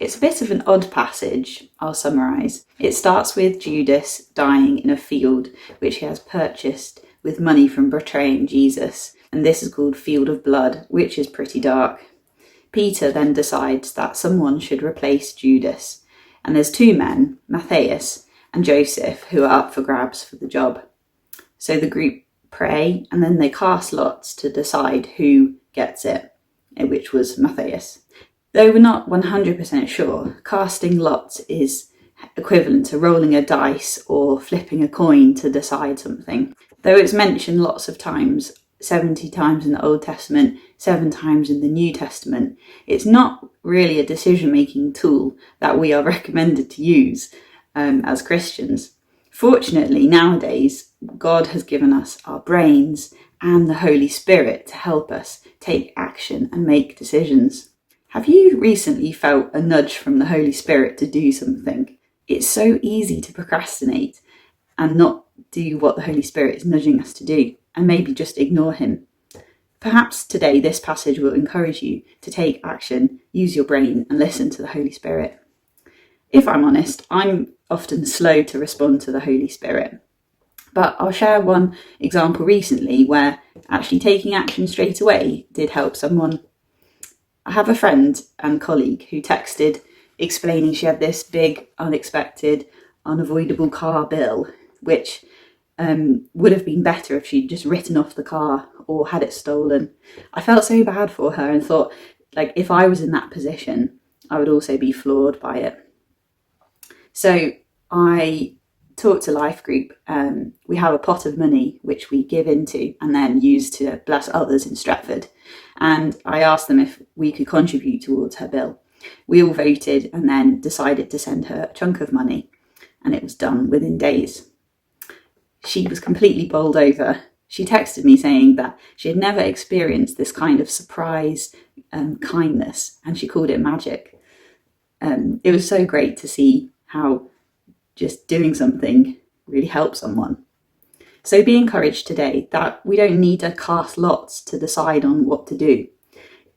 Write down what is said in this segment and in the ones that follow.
It's a bit of an odd passage, I'll summarise. It starts with Judas dying in a field which he has purchased with money from betraying Jesus, and this is called Field of Blood, which is pretty dark. Peter then decides that someone should replace Judas, and there's two men, Matthias and Joseph, who are up for grabs for the job. So the group pray, and then they cast lots to decide who gets it, which was Matthias. Though we're not 100% sure, casting lots is equivalent to rolling a dice or flipping a coin to decide something. Though it's mentioned lots of times, 70 times in the Old Testament, 7 times in the New Testament, it's not really a decision-making tool that we are recommended to use as Christians. Fortunately, nowadays, God has given us our brains and the Holy Spirit to help us take action and make decisions. Have you recently felt a nudge from the Holy Spirit to do something? It's so easy to procrastinate and not do what the Holy Spirit is nudging us to do, and maybe just ignore him. Perhaps today this passage will encourage you to take action, use your brain, and listen to the Holy Spirit. If I'm honest, I'm often slow to respond to the Holy Spirit. But I'll share one example recently where actually taking action straight away did help someone. I have a friend and colleague who texted explaining she had this big, unexpected, unavoidable car bill, which would have been better if she'd just written off the car or had it stolen. I felt so bad for her and thought, if I was in that position, I would also be floored by it. So I talked to Life Group. We have a pot of money which we give into and then use to bless others in Stratford. And I asked them if we could contribute towards her bill. We all voted and then decided to send her a chunk of money, and it was done within days. She was completely bowled over. She texted me saying that she had never experienced this kind of surprise kindness, and she called it magic. It was so great to see how just doing something really helps someone. So be encouraged today that we don't need to cast lots to decide on what to do.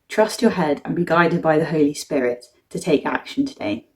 Trust your head and be guided by the Holy Spirit to take action today.